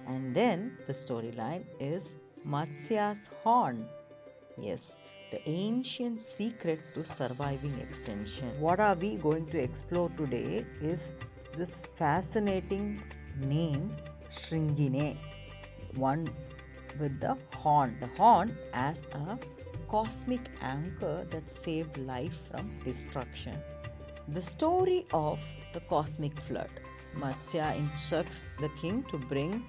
And then the storyline is Matsya's horn. Yes, the ancient secret to surviving extinction. What are we going to explore today is this fascinating name śṛṅgine, one with the horn as a cosmic anchor that saved life from destruction. The story of the cosmic flood. Matsya instructs the king to bring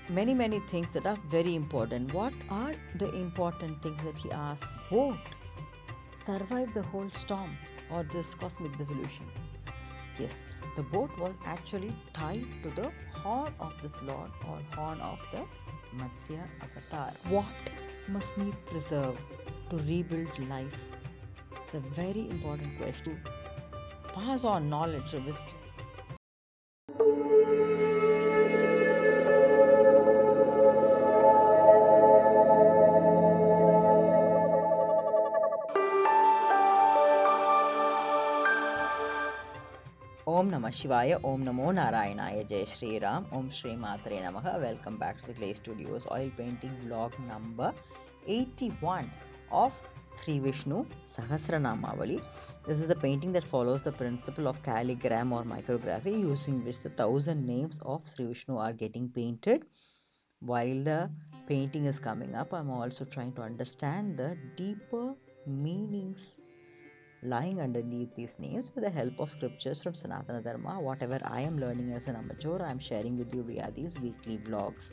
many things that are very important. What are the important things that he asks? Boat survive the whole storm or this cosmic dissolution. Yes, the boat was actually tied to the horn of this Lord or horn of the Matsya avatar. What must we preserve to rebuild life? It's a very important question. Pass on knowledge or wisdom. Om Namah Shivaya, Om Namo Narayanaya, Jai Shri Ram, Om Shri Matre Namaha. Welcome back to the Clay Studios oil painting vlog number 81 of Sri Vishnu Sahasranamavali. This is the painting that follows the principle of calligram or micrography, using which the 1000 names of Sri Vishnu are getting painted. While the painting is coming up, I'm also trying to understand the deeper meanings lying underneath these names with the help of scriptures from Sanatana Dharma. Whatever I am learning as an amateur, I am sharing with you via these weekly vlogs.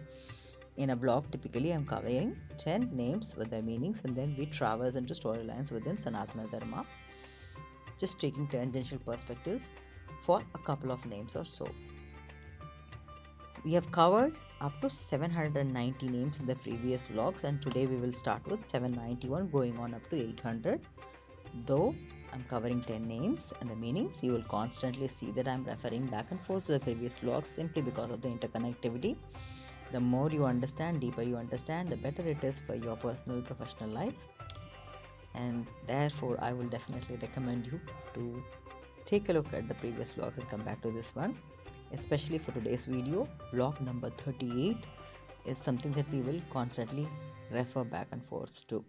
In a vlog, typically I am covering 10 names with their meanings, and then we traverse into storylines within Sanatana Dharma, just taking tangential perspectives for a couple of names or so. We have covered up to 790 names in the previous vlogs, and today we will start with 791 going on up to 800. Though I'm covering 10 names and the meanings, you will constantly see that I'm referring back and forth to the previous vlogs simply because of the interconnectivity. The more you understand, deeper you understand, the better it is for your personal professional life, and therefore I will definitely recommend you to take a look at the previous vlogs and come back to this one. Especially for today's video, vlog number 38 is something that we will constantly refer back and forth to.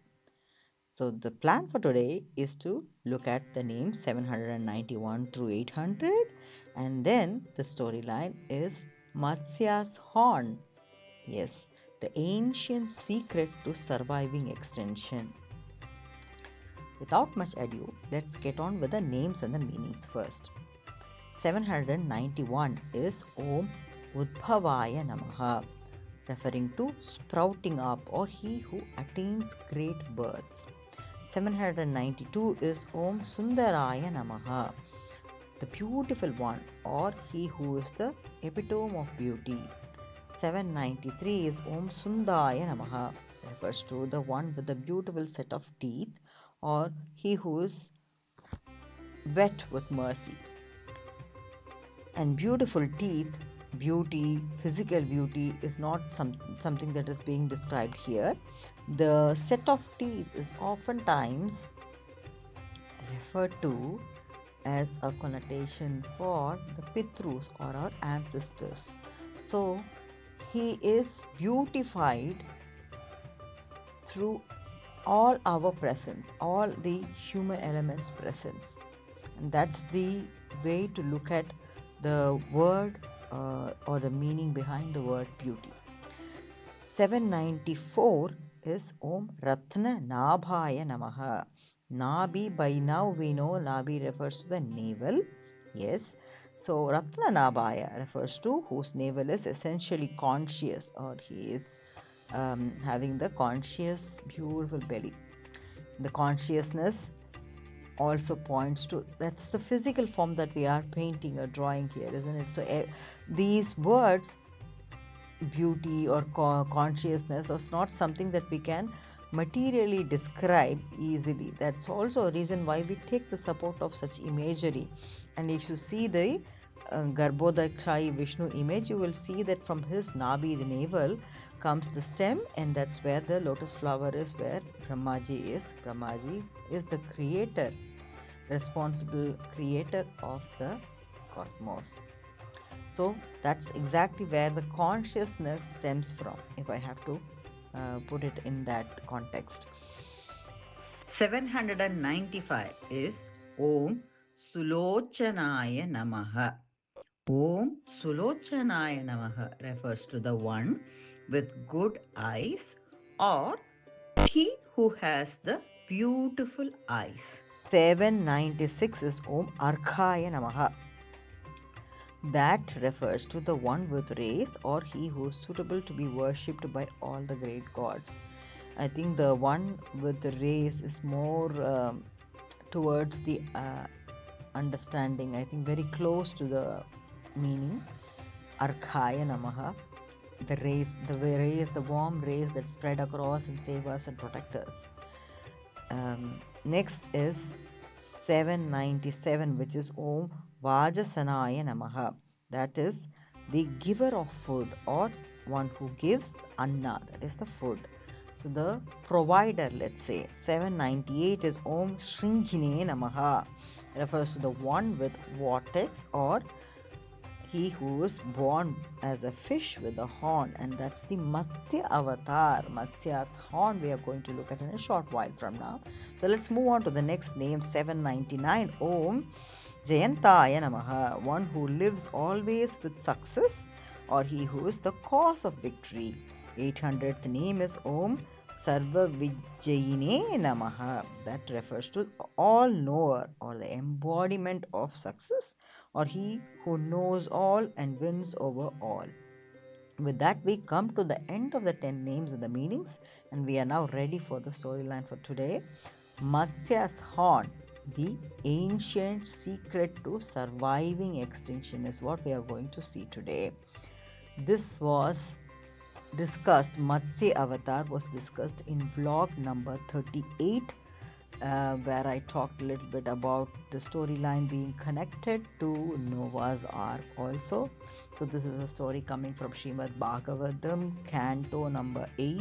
So the plan for today is to look at the names 791 through 800, and then the storyline is Matsya's horn. Yes, the ancient secret to surviving extinction. Without much ado, let's get on with the names and the meanings first. 791 is Om Udbhavaya Namaha, referring to sprouting up or he who attains great births. 792 is Om Sundaraya Namaha, the beautiful one or he who is the epitome of beauty. 793 is Om Sundaya Namaha, refers to the one with the beautiful set of teeth or he who is wet with mercy. And beautiful teeth, beauty, physical beauty is not something that is being described here. The set of teeth is oftentimes referred to as a connotation for the Pitrus or our ancestors. So he is beautified through all our presence, all the human elements presence. And that's the way to look at the word or the meaning behind the word beauty. 794 is Om Ratna Nabhaya Namaha. Nabi, by now we know Nabi refers to the navel. Yes. So Ratna Nabhaya refers to whose navel is essentially conscious, or he is having the conscious, beautiful belly. The consciousness also points to, that's the physical form that we are painting or drawing here, isn't it? So these words, beauty or consciousness, is not something that we can materially describe easily. That's also a reason why we take the support of such imagery. And if you see the Garbhodakshayi Vishnu image, you will see that from his Nabi, the navel, comes the stem, and that's where the lotus flower is, where Brahmaji is. Brahmaji is the creator, responsible creator of the cosmos. So that's exactly where the consciousness stems from, if I have to put it in that context. 795 is Om Sulochanaya Namaha. Om Sulochanaya Namaha refers to the one with good eyes, or he who has the beautiful eyes. 796 is Om Arkhaya Namaha. That refers to the one with rays, or he who is suitable to be worshipped by all the great gods. I think the one with the rays is more towards the understanding, I think very close to the meaning. Arkhaya Namaha, the warm rays that spread across and save us and protect us. Next is 797, which is Om Vajasanaya Namaha. That is the giver of food, or one who gives anna, that is the food. So the provider, let's say. 798 is Om śṛṅgine Namaha. Refers to the one with vortex, or he who is born as a fish with a horn, and that's the Matsya avatar. Matsya's horn we are going to look at in a short while from now. So let's move on to the next name, 799. Om Jayantaya Namaha, one who lives always with success, or he who is the cause of victory. 800th name is Om Sarva Vijayine Namaha. That refers to all knower, or the embodiment of success, or he who knows all and wins over all. With that, we come to the end of the 10 names and the meanings, and we are now ready for the storyline for today. Matsya's horn, the ancient secret to surviving extinction, is what we are going to see today. This was discussed, Matsya avatar was discussed in vlog number 38, where I talked a little bit about the storyline being connected to Noah's Ark also. So this is a story coming from Shrimad Bhagavadam, canto number 8,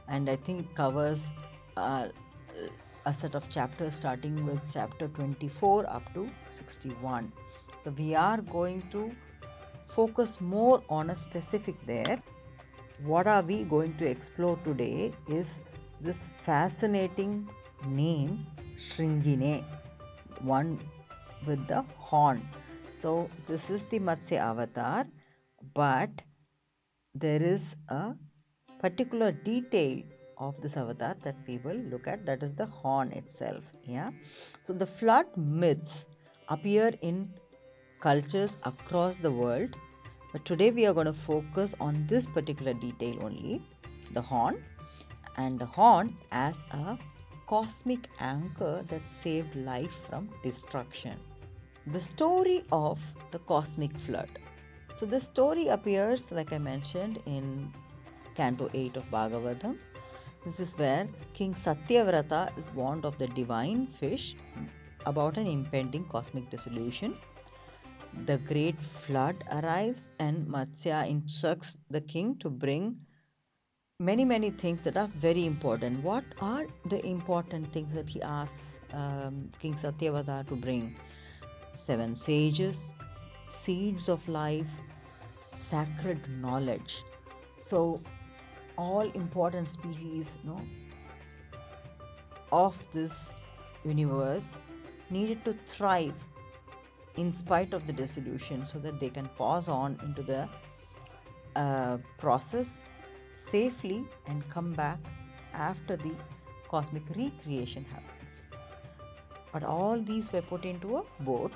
and I think it covers a set of chapters starting with chapter 24 up to 61. So we are going to focus more on a specific there. What are we going to explore today is this fascinating name, śṛṅgine, one with the horn. So this is the Matsya avatar, but there is a particular detail of this avatar that we will look at, that is the horn itself. Yeah. So the flood myths appear in cultures across the world, but today we are going to focus on this particular detail only, the horn, and the horn as a cosmic anchor that saved life from destruction. The story of the cosmic flood. So the story appears, like I mentioned, in Canto 8 of Bhagavatam. This is where King Satyavrata is warned of the divine fish about an impending cosmic dissolution. The great flood arrives, and Matsya instructs the king to bring many things that are very important. What are the important things that he asks King Satyavrata to bring? 7 sages, seeds of life, sacred knowledge. So all important species, of this universe needed to thrive in spite of the dissolution, so that they can pass on into the process safely and come back after the cosmic recreation happens. But all these were put into a boat,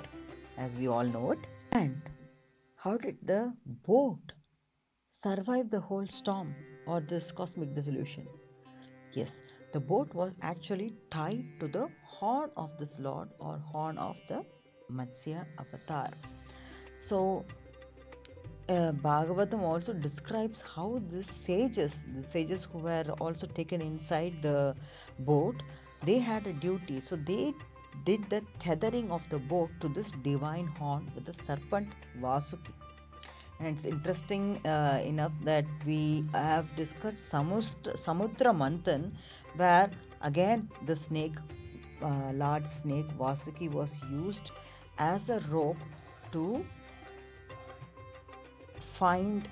as we all know it. And how did the boat survive the whole storm or this cosmic dissolution? Yes, the boat was actually tied to the horn of this Lord, or horn of the Matsya avatar. So Bhagavatam also describes how the sages who were also taken inside the boat, they had a duty. So they did the tethering of the boat to this divine horn with the serpent Vasuki. And it's interesting enough that we have discussed Samudra Manthan, where again the snake, large snake Vasuki, was used as a rope to find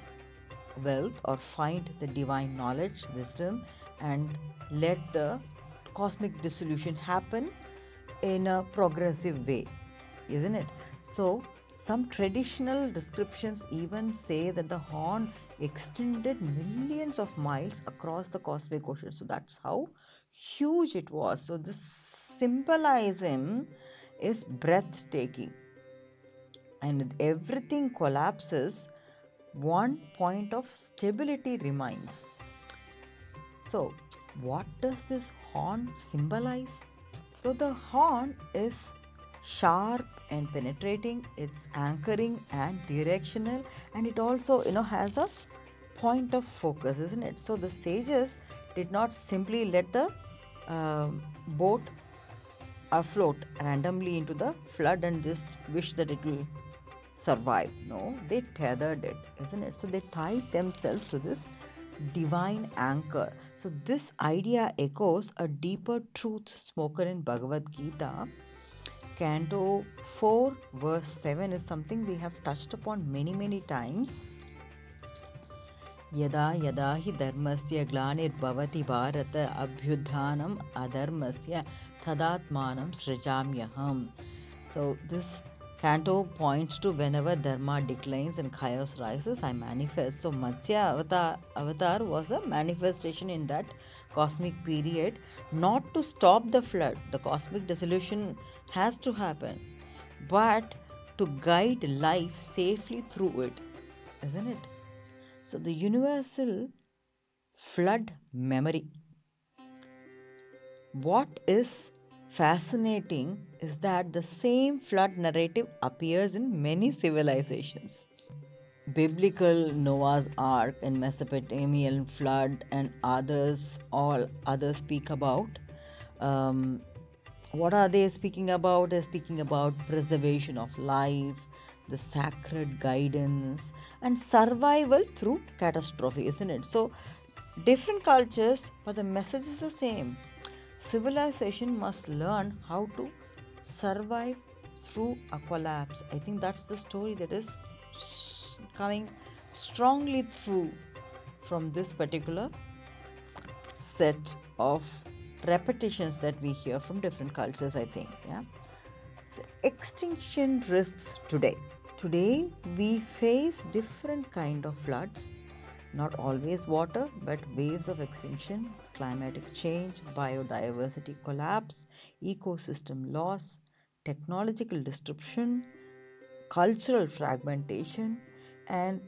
wealth or find the divine knowledge, wisdom, and let the cosmic dissolution happen in a progressive way, isn't it? So some traditional descriptions even say that the horn extended millions of miles across the cosmic ocean. So that's how huge it was. So this symbolism is breathtaking. And if everything collapses, one point of stability remains. So what does this horn symbolize? So the horn is sharp and penetrating, it's anchoring and directional, and it also has a point of focus, isn't it? So the sages did not simply let the boat afloat randomly into the flood and just wish that it will survive. No, they tethered it, isn't it? So they tied themselves to this divine anchor. So this idea echoes a deeper truth spoken in Bhagavad Gita. Canto 4 verse 7 is something we have touched upon many times. Yada yada hi dharmasya glanir bharata abhyudhanam adharmasya tadatmanam srijamyaham. So this canto points to whenever dharma declines and chaos rises, I manifest. So Matsya avatar was a manifestation in that cosmic period, not to stop the flood. The cosmic dissolution has to happen, but to guide life safely through it, isn't it? So the universal flood memory. What is fascinating is that the same flood narrative appears in many civilizations. Biblical Noah's Ark and Mesopotamian flood and all others speak about. What are they speaking about? They're speaking about preservation of life, the sacred guidance, and survival through catastrophe, isn't it? So different cultures, but the message is the same. Civilization must learn how to survive through a collapse. I think that's the story that is coming strongly through from this particular set of repetitions that we hear from different cultures, I think. Yeah. So extinction risks today. Today we face different kind of floods, not always water, but waves of extinction, climatic change, biodiversity collapse, ecosystem loss, technological disruption, cultural fragmentation, and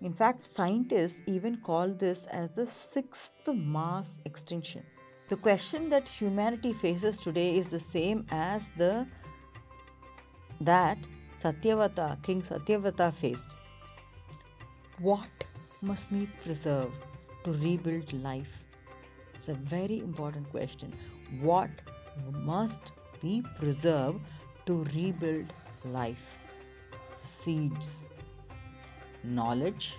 in fact scientists even call this as the sixth mass extinction. The question that humanity faces today is the same as that King Satyavata faced. What must we preserve to rebuild life? It's a very important question. What must we preserve to rebuild life? Seeds, knowledge,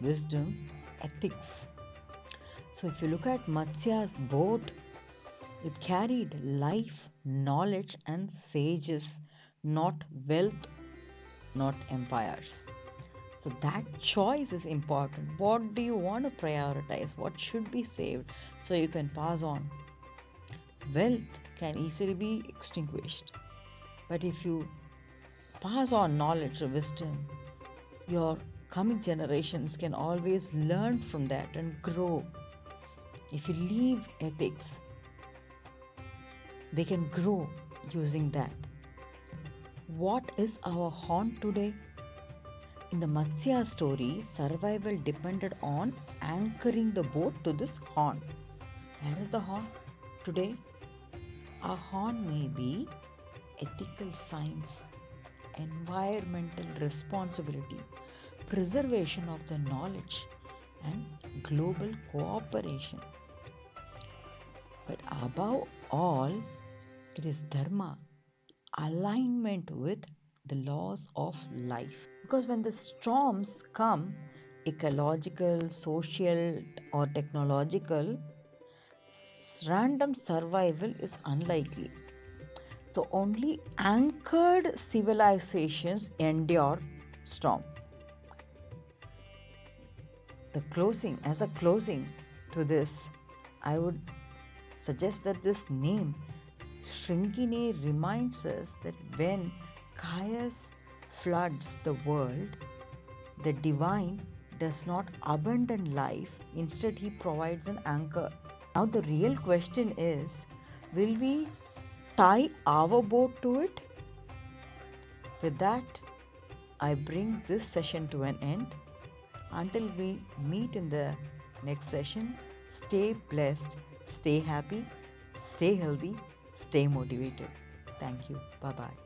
wisdom, ethics. So if you look at Matsya's boat, it carried life, knowledge, and sages, not wealth, not empires. So that choice is important. What do you want to prioritize? What should be saved so you can pass on? Wealth can easily be extinguished. But if you pass on knowledge or wisdom, your coming generations can always learn from that and grow. If you leave ethics, they can grow using that. What is our horn today? In the Matsya story, survival depended on anchoring the boat to this horn. Where is the horn today? Our horn may be ethical science, environmental responsibility, preservation of the knowledge, and global cooperation. But above all, it is Dharma, alignment with the laws of life. Because when the storms come, ecological, social, or technological, random survival is unlikely. So only anchored civilizations endure storm. as a closing to this, I would suggest that this name śṛṅgine reminds us that when chaos floods the world, the divine does not abandon life, instead he provides an anchor. Now the real question is, will we tie our boat to it? With that, I bring this session to an end. Until we meet in the next session, stay blessed, stay happy, stay healthy, stay motivated. Thank you. Bye-bye.